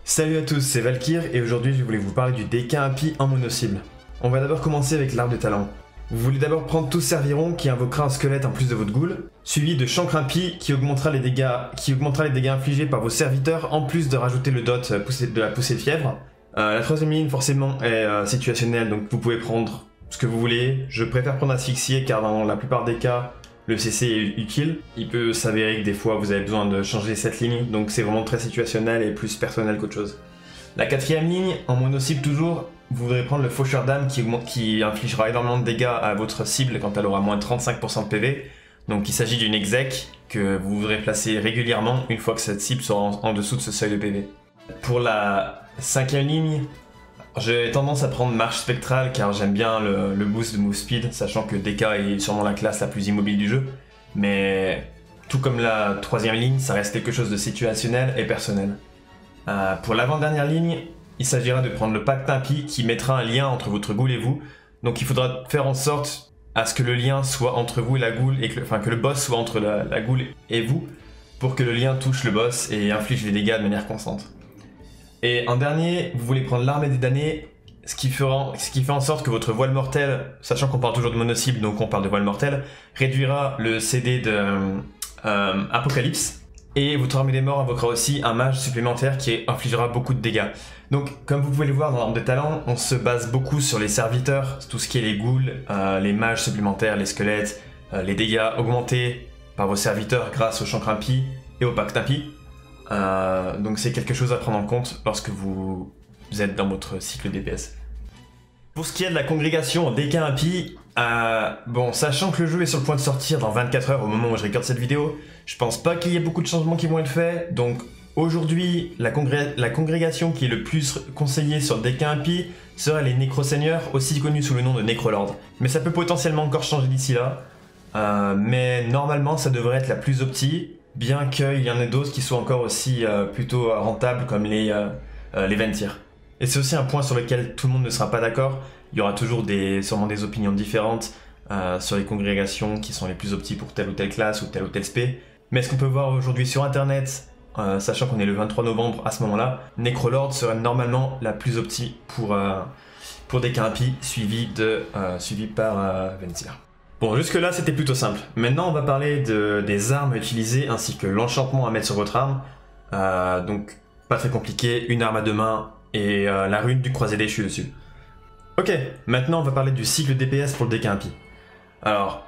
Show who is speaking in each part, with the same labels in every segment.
Speaker 1: Salut à tous, c'est Valkyr et aujourd'hui je voulais vous parler du DK impie en mono-cible. On va d'abord commencer avec l'arbre de talent. Vous voulez d'abord prendre tout Serviron qui invoquera un squelette en plus de votre ghoul, suivi de Chancre impie qui augmentera les dégâts infligés par vos serviteurs en plus de rajouter le dot de la poussée de fièvre. La troisième ligne forcément est situationnelle, donc vous pouvez prendre ce que vous voulez. Je préfère prendre asphyxié car dans la plupart des cas, le CC est utile. Il peut s'avérer que des fois vous avez besoin de changer cette ligne, donc c'est vraiment très situationnel et plus personnel qu'autre chose. La quatrième ligne, en mono-cible toujours, vous voudrez prendre le Faucheur d'âme qui infligera énormément de dégâts à votre cible quand elle aura moins de 35% de PV. Donc il s'agit d'une exec que vous voudrez placer régulièrement une fois que cette cible sera en dessous de ce seuil de PV. Pour la cinquième ligne, j'ai tendance à prendre Marche Spectrale car j'aime bien le boost de move speed, sachant que DK est sûrement la classe la plus immobile du jeu. Mais tout comme la troisième ligne, ça reste quelque chose de situationnel et personnel. Pour l'avant-dernière ligne, il s'agira de prendre le Pacte impie qui mettra un lien entre votre ghoul et vous. Donc il faudra faire en sorte à ce que le lien soit entre vous et la ghoul, et que le boss soit entre la ghoul et vous, pour que le lien touche le boss et inflige les dégâts de manière constante. Et en dernier, vous voulez prendre l'armée des damnés, ce qui fait en sorte que votre voile mortel, sachant qu'on parle toujours de mono-cible, donc on parle de voile mortel, réduira le CD de Apocalypse. Et votre armée des morts invoquera aussi un mage supplémentaire qui infligera beaucoup de dégâts. Donc, comme vous pouvez le voir dans l'arbre de talent, on se base beaucoup sur les serviteurs, tout ce qui est les ghouls, les mages supplémentaires, les squelettes, les dégâts augmentés par vos serviteurs grâce au Chancre impie et au Pacte impie. Donc c'est quelque chose à prendre en compte lorsque vous êtes dans votre cycle DPS. Pour ce qui est de la congrégation DK impie, bon, sachant que le jeu est sur le point de sortir dans 24 heures au moment où je regarde cette vidéo, je pense pas qu'il y ait beaucoup de changements qui vont être faits, donc aujourd'hui, la congrégation qui est le plus conseillée sur DK impie serait les Nécroseigneurs, aussi connus sous le nom de Nécrolord. Mais ça peut potentiellement encore changer d'ici là, mais normalement ça devrait être la plus opti, bien qu'il y en ait d'autres qui soient encore aussi plutôt rentables comme les Ventir. Et c'est aussi un point sur lequel tout le monde ne sera pas d'accord. Il y aura toujours sûrement des opinions différentes sur les congrégations qui sont les plus opti pour telle ou telle classe ou tel spé. Mais ce qu'on peut voir aujourd'hui sur internet, sachant qu'on est le 23 novembre à ce moment-là, Nécrolord serait normalement la plus opti pour DK impie, suivi par Ventir. Bon, jusque là c'était plutôt simple. Maintenant on va parler des armes utilisées ainsi que l'enchantement à mettre sur votre arme. Donc pas très compliqué, une arme à deux mains et la rune du croisé déchu dessus. Ok, maintenant on va parler du cycle DPS pour le DK impie. Alors,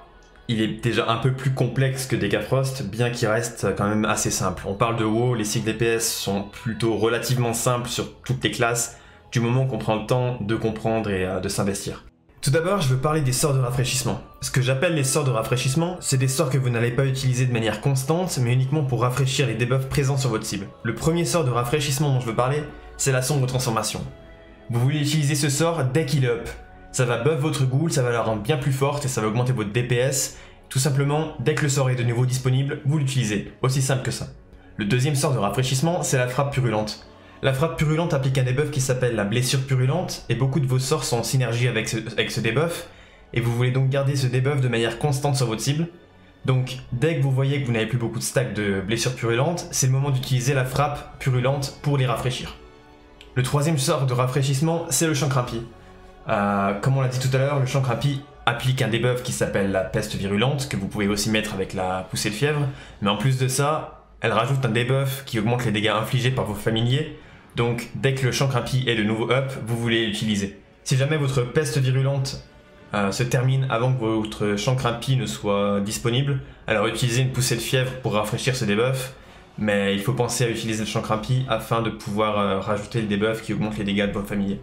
Speaker 1: il est déjà un peu plus complexe que DK Frost, bien qu'il reste quand même assez simple. On parle de WoW, les cycles DPS sont plutôt relativement simples sur toutes les classes, du moment qu'on prend le temps de comprendre et de s'investir. Tout d'abord, je veux parler des sorts de rafraîchissement. Ce que j'appelle les sorts de rafraîchissement, c'est des sorts que vous n'allez pas utiliser de manière constante, mais uniquement pour rafraîchir les debuffs présents sur votre cible. Le premier sort de rafraîchissement dont je veux parler, c'est la sombre transformation. Vous voulez utiliser ce sort dès qu'il est up. Ça va buff votre ghoul, ça va la rendre bien plus forte et ça va augmenter votre DPS. Tout simplement, dès que le sort est de nouveau disponible, vous l'utilisez. Aussi simple que ça. Le deuxième sort de rafraîchissement, c'est la frappe purulente. La frappe purulente applique un debuff qui s'appelle la blessure purulente, et beaucoup de vos sorts sont en synergie avec ce debuff, et vous voulez donc garder ce debuff de manière constante sur votre cible. Donc, dès que vous voyez que vous n'avez plus beaucoup de stacks de blessure purulente, c'est le moment d'utiliser la frappe purulente pour les rafraîchir. Le troisième sort de rafraîchissement, c'est le Chancre impie. Comme on l'a dit tout à l'heure, le Chancre impie applique un debuff qui s'appelle la peste virulente, que vous pouvez aussi mettre avec la poussée de fièvre, mais en plus de ça, elle rajoute un debuff qui augmente les dégâts infligés par vos familiers. Donc, dès que le Chancre impie est de nouveau up, vous voulez l'utiliser. Si jamais votre peste virulente se termine avant que votre Chancre impie ne soit disponible, alors utilisez une poussée de fièvre pour rafraîchir ce debuff, mais il faut penser à utiliser le Chancre impie afin de pouvoir rajouter le debuff qui augmente les dégâts de vos familiers.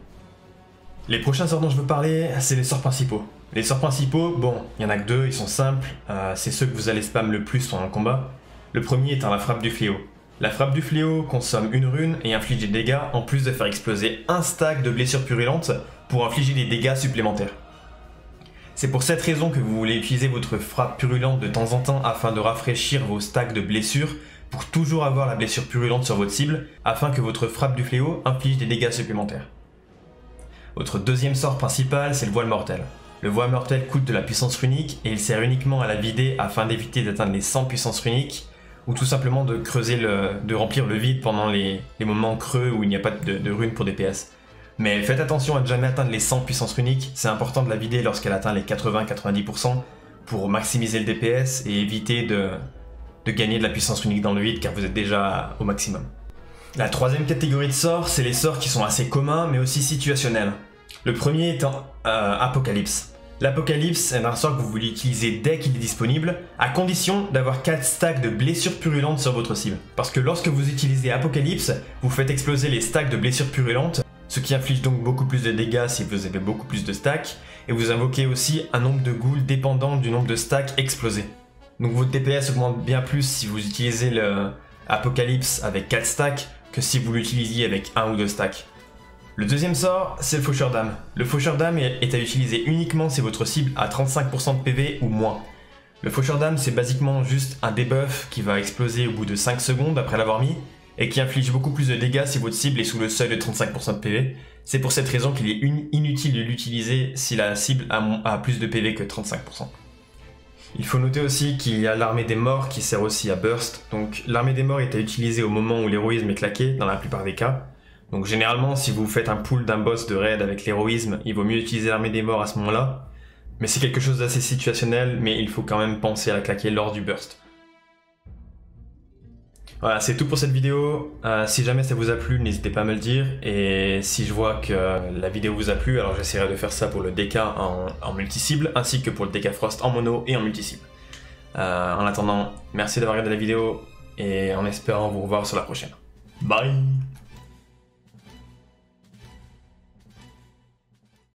Speaker 1: Les prochains sorts dont je veux parler, c'est les sorts principaux. Les sorts principaux, bon, il y en a que deux, ils sont simples, c'est ceux que vous allez spam le plus pendant le combat. Le premier étant la frappe du fléau. La frappe du fléau consomme une rune et inflige des dégâts en plus de faire exploser un stack de blessures purulentes pour infliger des dégâts supplémentaires. C'est pour cette raison que vous voulez utiliser votre frappe purulente de temps en temps afin de rafraîchir vos stacks de blessures pour toujours avoir la blessure purulente sur votre cible afin que votre frappe du fléau inflige des dégâts supplémentaires. Votre deuxième sort principal, c'est le voile mortel. Le voile mortel coûte de la puissance runique et il sert uniquement à la vider afin d'éviter d'atteindre les 100 puissances runiques ou tout simplement de creuser de remplir le vide pendant les moments creux où il n'y a pas de runes pour DPS. Mais faites attention à ne jamais atteindre les 100 puissances runiques, c'est important de la vider lorsqu'elle atteint les 80-90% pour maximiser le DPS et éviter de gagner de la puissance runique dans le vide car vous êtes déjà au maximum. La troisième catégorie de sorts, c'est les sorts qui sont assez communs mais aussi situationnels. Le premier étant Apocalypse. L'Apocalypse est un sort que vous voulez utiliser dès qu'il est disponible, à condition d'avoir 4 stacks de blessures purulentes sur votre cible. Parce que lorsque vous utilisez Apocalypse, vous faites exploser les stacks de blessures purulentes, ce qui inflige donc beaucoup plus de dégâts si vous avez beaucoup plus de stacks, et vous invoquez aussi un nombre de ghouls dépendant du nombre de stacks explosés. Donc votre DPS augmente bien plus si vous utilisez le Apocalypse avec 4 stacks que si vous l'utilisiez avec 1 ou 2 stacks. Le deuxième sort, c'est le Faucheur d'âme. Le Faucheur d'âme est à utiliser uniquement si votre cible a 35% de PV ou moins. Le Faucheur d'âme, c'est basiquement juste un debuff qui va exploser au bout de 5 secondes après l'avoir mis, et qui inflige beaucoup plus de dégâts si votre cible est sous le seuil de 35% de PV. C'est pour cette raison qu'il est inutile de l'utiliser si la cible a plus de PV que 35%. Il faut noter aussi qu'il y a l'armée des morts qui sert aussi à burst, donc l'armée des morts est à utiliser au moment où l'héroïsme est claqué, dans la plupart des cas. Donc généralement, si vous faites un pull d'un boss de raid avec l'héroïsme, il vaut mieux utiliser l'armée des morts à ce moment-là. Mais c'est quelque chose d'assez situationnel, mais il faut quand même penser à la claquer lors du burst. Voilà, c'est tout pour cette vidéo. Si jamais ça vous a plu, n'hésitez pas à me le dire. Et si je vois que la vidéo vous a plu, alors j'essaierai de faire ça pour le DK en multi-cible, ainsi que pour le DK Frost en mono et en multi-cible. En attendant, merci d'avoir regardé la vidéo, et en espérant vous revoir sur la prochaine. Bye!